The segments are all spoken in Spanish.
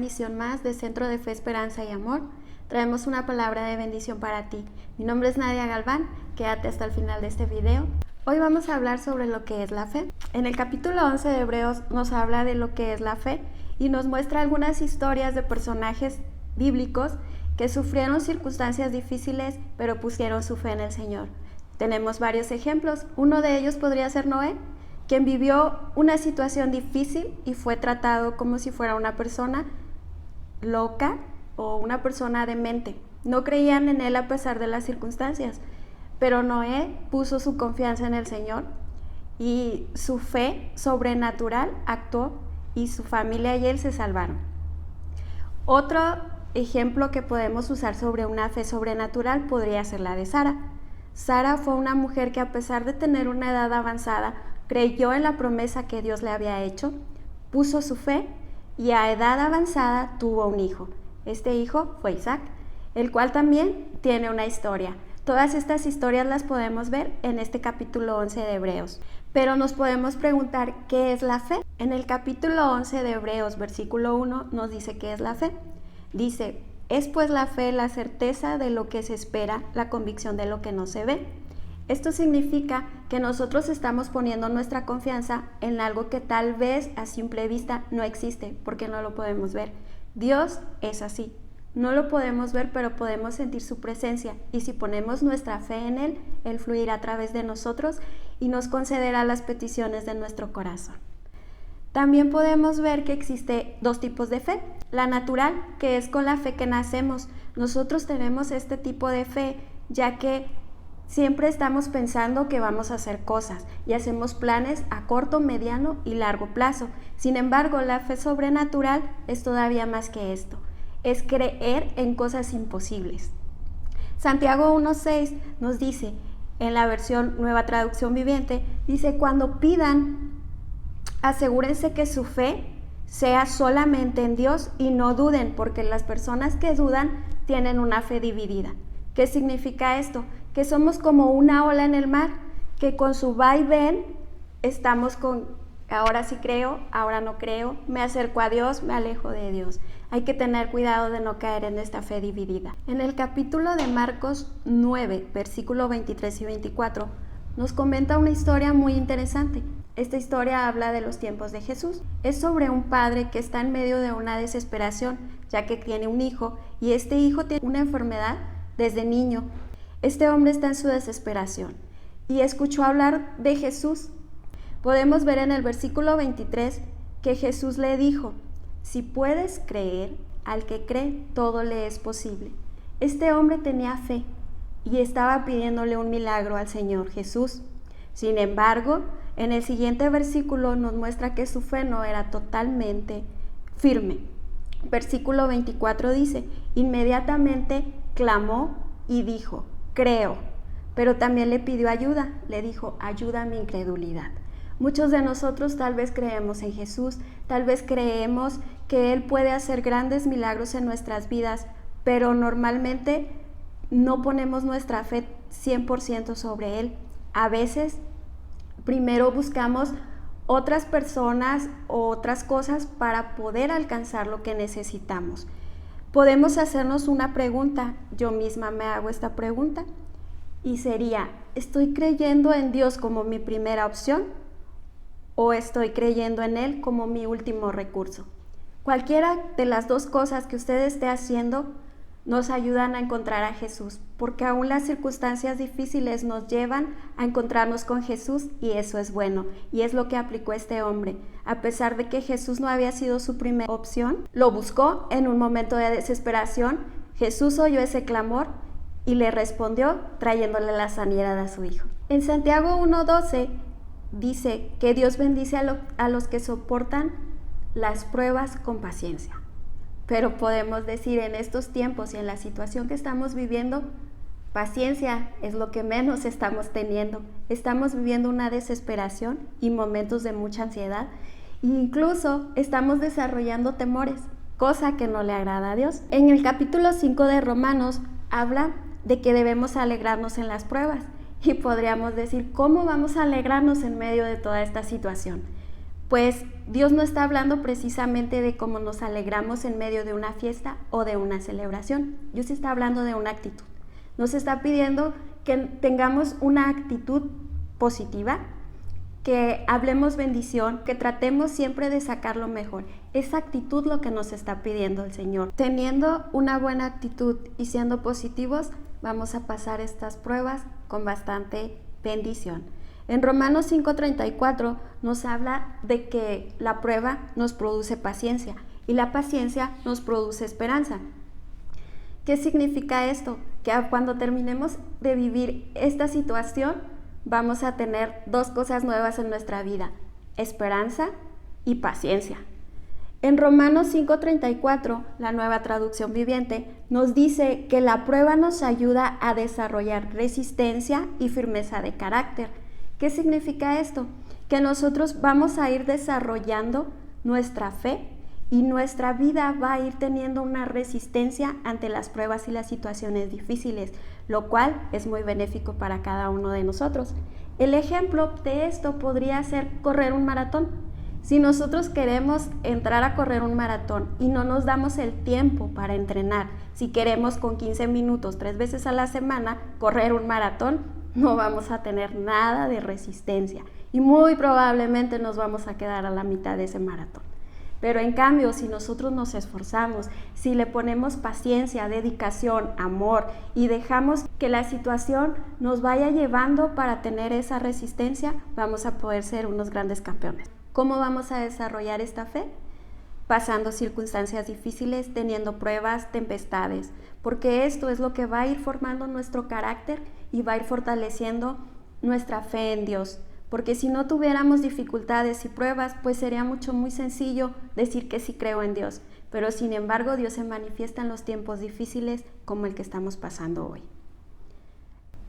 emisión más de Centro de Fe, Esperanza y Amor. Traemos una palabra de bendición para ti. Mi nombre es Nadia Galván, quédate hasta el final de este video. Hoy vamos a hablar sobre lo que es la fe. En el capítulo 11 de Hebreos nos habla de lo que es la fe y nos muestra algunas historias de personajes bíblicos que sufrieron circunstancias difíciles pero pusieron su fe en el Señor. Tenemos varios ejemplos. Uno de ellos podría ser Noé, quien vivió una situación difícil y fue tratado como si fuera una persona loca o una persona demente. No creían en él a pesar de las circunstancias, pero Noé puso su confianza en el Señor y su fe sobrenatural actuó y su familia y él se salvaron. Otro ejemplo que podemos usar sobre una fe sobrenatural podría ser la de Sara. Sara fue una mujer que, a pesar de tener una edad avanzada, creyó en la promesa que Dios le había hecho, puso su fe y a edad avanzada tuvo un hijo. Este hijo fue Isaac, el cual también tiene una historia. Todas estas historias las podemos ver en este capítulo 11 de Hebreos. Pero nos podemos preguntar, ¿qué es la fe? En el capítulo 11 de Hebreos, versículo 1, nos dice qué es la fe. Dice, es pues la fe la certeza de lo que se espera, la convicción de lo que no se ve. Esto significa que nosotros estamos poniendo nuestra confianza en algo que tal vez a simple vista no existe, porque no lo podemos ver. Dios es así. No lo podemos ver, pero podemos sentir su presencia. Y si ponemos nuestra fe en Él, Él fluirá a través de nosotros y nos concederá las peticiones de nuestro corazón. También podemos ver que existe dos tipos de fe. La natural, que es con la fe que nacemos. Nosotros tenemos este tipo de fe, ya que siempre estamos pensando que vamos a hacer cosas y hacemos planes a corto, mediano y largo plazo. Sin embargo, la fe sobrenatural es todavía más que esto. Es creer en cosas imposibles. Santiago 1:6 nos dice, en la versión Nueva Traducción Viviente, dice, cuando pidan, asegúrense que su fe sea solamente en Dios y no duden, porque las personas que dudan tienen una fe dividida. ¿Qué significa esto? Que somos como una ola en el mar, que con su va y ven estamos con ahora sí creo, ahora no creo, me acerco a Dios, me alejo de Dios. Hay que tener cuidado de no caer en esta fe dividida. En el capítulo de Marcos 9, versículo 23 y 24, nos comenta una historia muy interesante. Esta historia habla de los tiempos de Jesús. Es sobre un padre que está en medio de una desesperación, ya que tiene un hijo, y este hijo tiene una enfermedad desde niño. Este hombre está en su desesperación y escuchó hablar de Jesús. Podemos ver en el versículo 23 que Jesús le dijo, si puedes creer, al que cree todo le es posible. Este hombre tenía fe y estaba pidiéndole un milagro al Señor Jesús. Sin embargo, en el siguiente versículo nos muestra que su fe no era totalmente firme. Versículo 24 dice, inmediatamente clamó y dijo, creo, pero también le pidió ayuda, le dijo, ayuda a mi incredulidad. Muchos de nosotros tal vez creemos en Jesús, tal vez creemos que Él puede hacer grandes milagros en nuestras vidas, pero normalmente no ponemos nuestra fe 100% sobre Él. A veces primero buscamos otras personas o otras cosas para poder alcanzar lo que necesitamos. Podemos hacernos una pregunta, yo misma me hago esta pregunta, y sería, ¿estoy creyendo en Dios como mi primera opción o estoy creyendo en Él como mi último recurso? Cualquiera de las dos cosas que usted esté haciendo nos ayudan a encontrar a Jesús, porque aún las circunstancias difíciles nos llevan a encontrarnos con Jesús y eso es bueno, y es lo que aplicó este hombre. A pesar de que Jesús no había sido su primera opción, lo buscó en un momento de desesperación. Jesús oyó ese clamor y le respondió trayéndole la sanidad a su hijo. En Santiago 1:12 dice que Dios bendice a los que soportan las pruebas con paciencia. Pero podemos decir en estos tiempos y en la situación que estamos viviendo, paciencia es lo que menos estamos teniendo. Estamos viviendo una desesperación y momentos de mucha ansiedad. E incluso estamos desarrollando temores, cosa que no le agrada a Dios. En el capítulo 5 de Romanos habla de que debemos alegrarnos en las pruebas. Y podríamos decir, ¿cómo vamos a alegrarnos en medio de toda esta situación? Pues Dios no está hablando precisamente de cómo nos alegramos en medio de una fiesta o de una celebración. Dios está hablando de una actitud. Nos está pidiendo que tengamos una actitud positiva, que hablemos bendición, que tratemos siempre de sacar lo mejor. Esa actitud lo que nos está pidiendo el Señor. Teniendo una buena actitud y siendo positivos, vamos a pasar estas pruebas con bastante bendición. En Romanos 5:34 nos habla de que la prueba nos produce paciencia y la paciencia nos produce esperanza. ¿Qué significa esto? Que cuando terminemos de vivir esta situación, vamos a tener dos cosas nuevas en nuestra vida: esperanza y paciencia. En Romanos 5:34, la Nueva Traducción Viviente, nos dice que la prueba nos ayuda a desarrollar resistencia y firmeza de carácter. ¿Qué significa esto? Que nosotros vamos a ir desarrollando nuestra fe y nuestra vida va a ir teniendo una resistencia ante las pruebas y las situaciones difíciles, lo cual es muy benéfico para cada uno de nosotros. El ejemplo de esto podría ser correr un maratón. Si nosotros queremos entrar a correr un maratón y no nos damos el tiempo para entrenar, si queremos con 15 minutos 3 veces a la semana correr un maratón, no vamos a tener nada de resistencia y muy probablemente nos vamos a quedar a la mitad de ese maratón. Pero en cambio, si nosotros nos esforzamos, si le ponemos paciencia, dedicación, amor y dejamos que la situación nos vaya llevando para tener esa resistencia, vamos a poder ser unos grandes campeones. ¿Cómo vamos a desarrollar esta fe? Pasando circunstancias difíciles, teniendo pruebas, tempestades, porque esto es lo que va a ir formando nuestro carácter y va a ir fortaleciendo nuestra fe en Dios. Porque si no tuviéramos dificultades y pruebas, pues sería muy sencillo decir que sí creo en Dios. Pero sin embargo, Dios se manifiesta en los tiempos difíciles como el que estamos pasando hoy.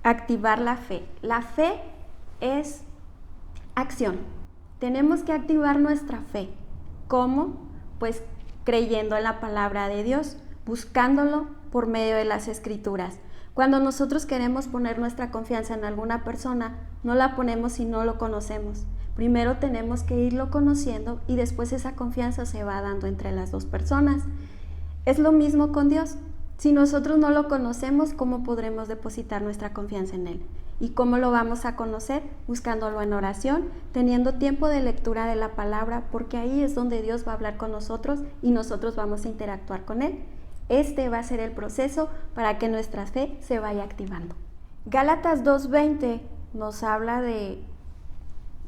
Activar la fe. La fe es acción. Tenemos que activar nuestra fe. ¿Cómo? Pues creyendo en la palabra de Dios, buscándolo por medio de las Escrituras. Cuando nosotros queremos poner nuestra confianza en alguna persona, no la ponemos si no lo conocemos. Primero tenemos que irlo conociendo y después esa confianza se va dando entre las dos personas. Es lo mismo con Dios. Si nosotros no lo conocemos, ¿cómo podremos depositar nuestra confianza en Él? ¿Y cómo lo vamos a conocer? Buscándolo en oración, teniendo tiempo de lectura de la palabra, porque ahí es donde Dios va a hablar con nosotros y nosotros vamos a interactuar con Él. Este va a ser el proceso para que nuestra fe se vaya activando. Gálatas 2:20 nos habla de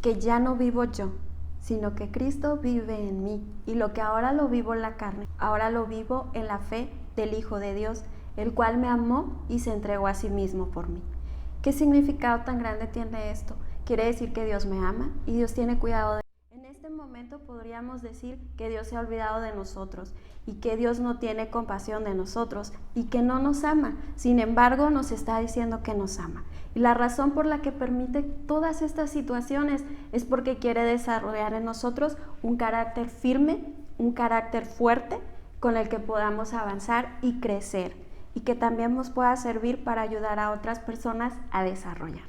que ya no vivo yo, sino que Cristo vive en mí. Y lo que ahora lo vivo en la carne, ahora lo vivo en la fe del Hijo de Dios, el cual me amó y se entregó a sí mismo por mí. ¿Qué significado tan grande tiene esto? Quiere decir que Dios me ama y Dios tiene cuidado de mí. En este momento podríamos decir que Dios se ha olvidado de nosotros y que Dios no tiene compasión de nosotros y que no nos ama. Sin embargo, nos está diciendo que nos ama. Y la razón por la que permite todas estas situaciones es porque quiere desarrollar en nosotros un carácter firme, un carácter fuerte con el que podamos avanzar y crecer y que también nos pueda servir para ayudar a otras personas a desarrollar.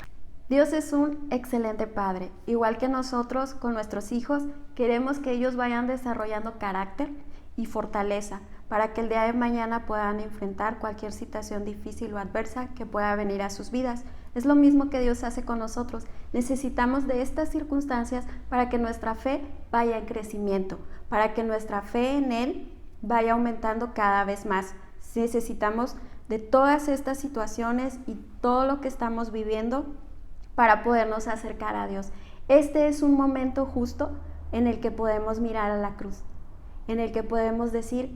Dios es un excelente Padre. Igual que nosotros con nuestros hijos, queremos que ellos vayan desarrollando carácter y fortaleza para que el día de mañana puedan enfrentar cualquier situación difícil o adversa que pueda venir a sus vidas. Es lo mismo que Dios hace con nosotros. Necesitamos de estas circunstancias para que nuestra fe vaya en crecimiento, para que nuestra fe en Él vaya aumentando cada vez más. Necesitamos de todas estas situaciones y todo lo que estamos viviendo para podernos acercar a Dios. Este es un momento justo en el que podemos mirar a la cruz, en el que podemos decir,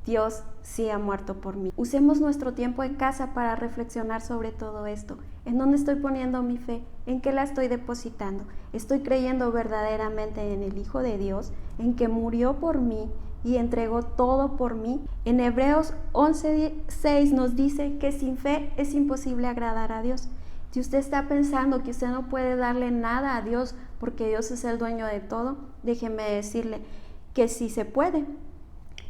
Dios sí ha muerto por mí. Usemos nuestro tiempo en casa para reflexionar sobre todo esto. ¿En dónde estoy poniendo mi fe? ¿En qué la estoy depositando? ¿Estoy creyendo verdaderamente en el Hijo de Dios, en que murió por mí y entregó todo por mí? En Hebreos 11:6 nos dice que sin fe es imposible agradar a Dios. Si usted está pensando que usted no puede darle nada a Dios porque Dios es el dueño de todo, déjeme decirle que sí se puede.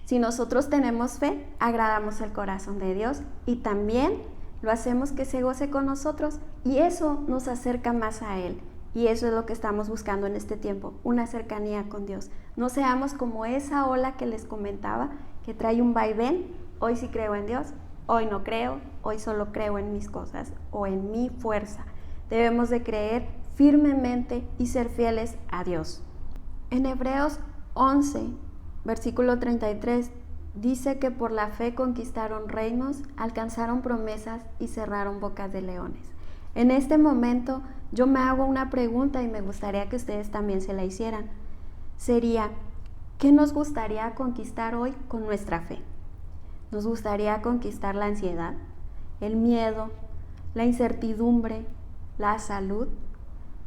Si nosotros tenemos fe, agradamos el corazón de Dios y también lo hacemos que se goce con nosotros y eso nos acerca más a Él. Y eso es lo que estamos buscando en este tiempo, una cercanía con Dios. No seamos como esa ola que les comentaba, que trae un vaivén. Hoy sí creo en Dios, hoy no creo, hoy solo creo en mis cosas o en mi fuerza. Debemos de creer firmemente y ser fieles a Dios. En Hebreos 11, versículo 33, dice que por la fe conquistaron reinos, alcanzaron promesas y cerraron bocas de leones. En este momento yo me hago una pregunta y me gustaría que ustedes también se la hicieran. Sería, ¿qué nos gustaría conquistar hoy con nuestra fe? ¿Nos gustaría conquistar la ansiedad, el miedo, la incertidumbre, la salud?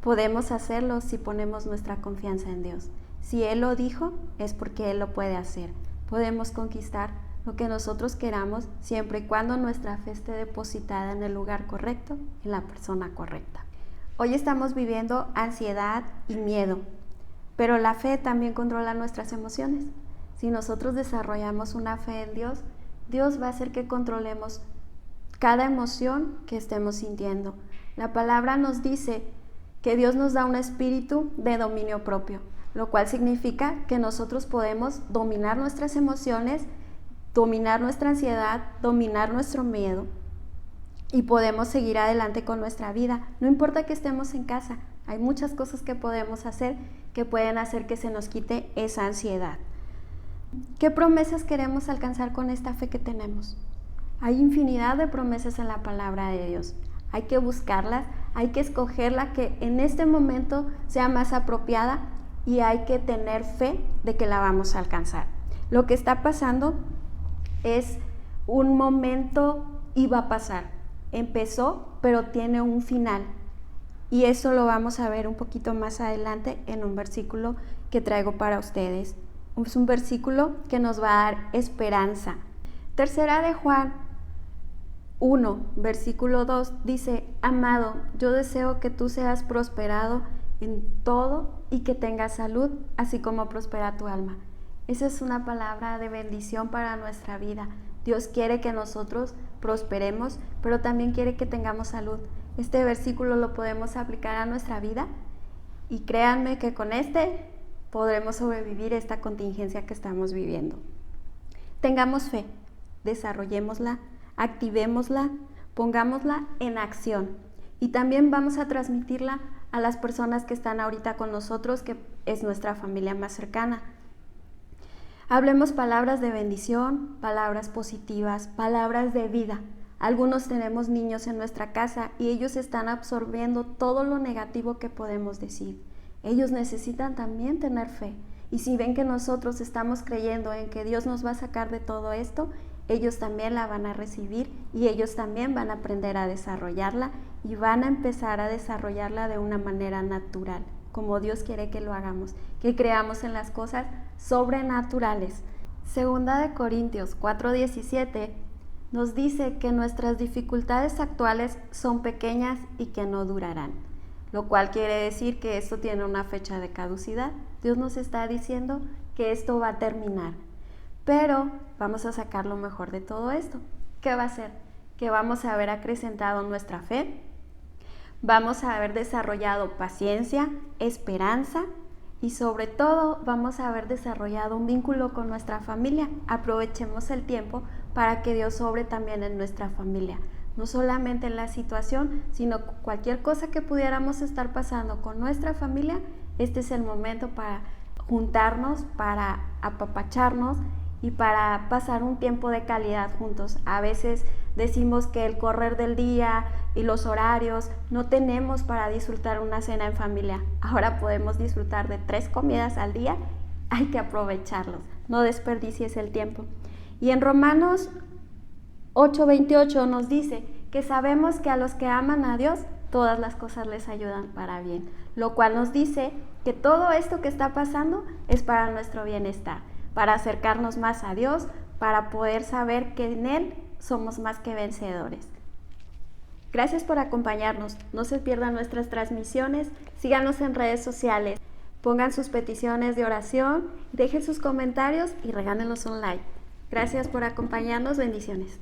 Podemos hacerlo si ponemos nuestra confianza en Dios. Si Él lo dijo, es porque Él lo puede hacer. Podemos conquistar lo que nosotros queramos siempre y cuando nuestra fe esté depositada en el lugar correcto, en la persona correcta. Hoy estamos viviendo ansiedad y miedo, pero la fe también controla nuestras emociones. Si nosotros desarrollamos una fe en Dios, Dios va a hacer que controlemos cada emoción que estemos sintiendo. La palabra nos dice que Dios nos da un espíritu de dominio propio, lo cual significa que nosotros podemos dominar nuestras emociones, dominar nuestra ansiedad, dominar nuestro miedo y podemos seguir adelante con nuestra vida. No importa que estemos en casa, hay muchas cosas que podemos hacer que pueden hacer que se nos quite esa ansiedad. ¿Qué promesas queremos alcanzar con esta fe que tenemos? Hay infinidad de promesas en la palabra de Dios. Hay que buscarlas, hay que escoger la que en este momento sea más apropiada y hay que tener fe de que la vamos a alcanzar. Lo que está pasando es un momento y va a pasar. Empezó, pero tiene un final. Y eso lo vamos a ver un poquito más adelante en un versículo que traigo para ustedes. Es un versículo que nos va a dar esperanza. Tercera de Juan 1, versículo 2 dice: Amado, yo deseo que tú seas prosperado en todo y que tengas salud, así como prospera tu alma. Esa es una palabra de bendición para nuestra vida. Dios quiere que nosotros prosperemos, pero también quiere que tengamos salud. Este versículo lo podemos aplicar a nuestra vida y créanme que con este podremos sobrevivir esta contingencia que estamos viviendo. Tengamos fe, desarrollémosla, activémosla, pongámosla en acción y también vamos a transmitirla a las personas que están ahorita con nosotros, que es nuestra familia más cercana. Hablemos palabras de bendición, palabras positivas, palabras de vida. Algunos tenemos niños en nuestra casa y ellos están absorbiendo todo lo negativo que podemos decir. Ellos necesitan también tener fe. Y si ven que nosotros estamos creyendo en que Dios nos va a sacar de todo esto, ellos también la van a recibir y ellos también van a aprender a desarrollarla y van a empezar a desarrollarla de una manera natural, como Dios quiere que lo hagamos, que creamos en las cosas sobrenaturales. Segunda de Corintios 4:17 nos dice que nuestras dificultades actuales son pequeñas y que no durarán, lo cual quiere decir que esto tiene una fecha de caducidad. Dios nos está diciendo que esto va a terminar, pero vamos a sacar lo mejor de todo esto. ¿Qué va a ser? Que vamos a haber acrecentado nuestra fe, vamos a haber desarrollado paciencia, esperanza y sobre todo vamos a haber desarrollado un vínculo con nuestra familia. Aprovechemos el tiempo para que Dios obre también en nuestra familia. No solamente en la situación, sino cualquier cosa que pudiéramos estar pasando con nuestra familia, este es el momento para juntarnos, para apapacharnos y para pasar un tiempo de calidad juntos. A veces decimos que el correr del día y los horarios no tenemos para disfrutar una cena en familia. Ahora podemos disfrutar de 3 comidas al día, hay que aprovecharlos, no desperdicies el tiempo. Y en Romanos 8:28 nos dice que sabemos que a los que aman a Dios, todas las cosas les ayudan para bien, lo cual nos dice que todo esto que está pasando es para nuestro bienestar, para acercarnos más a Dios, para poder saber que en Él somos más que vencedores. Gracias por acompañarnos, no se pierdan nuestras transmisiones, síganos en redes sociales, pongan sus peticiones de oración, dejen sus comentarios y regálenos un like. Gracias por acompañarnos, bendiciones.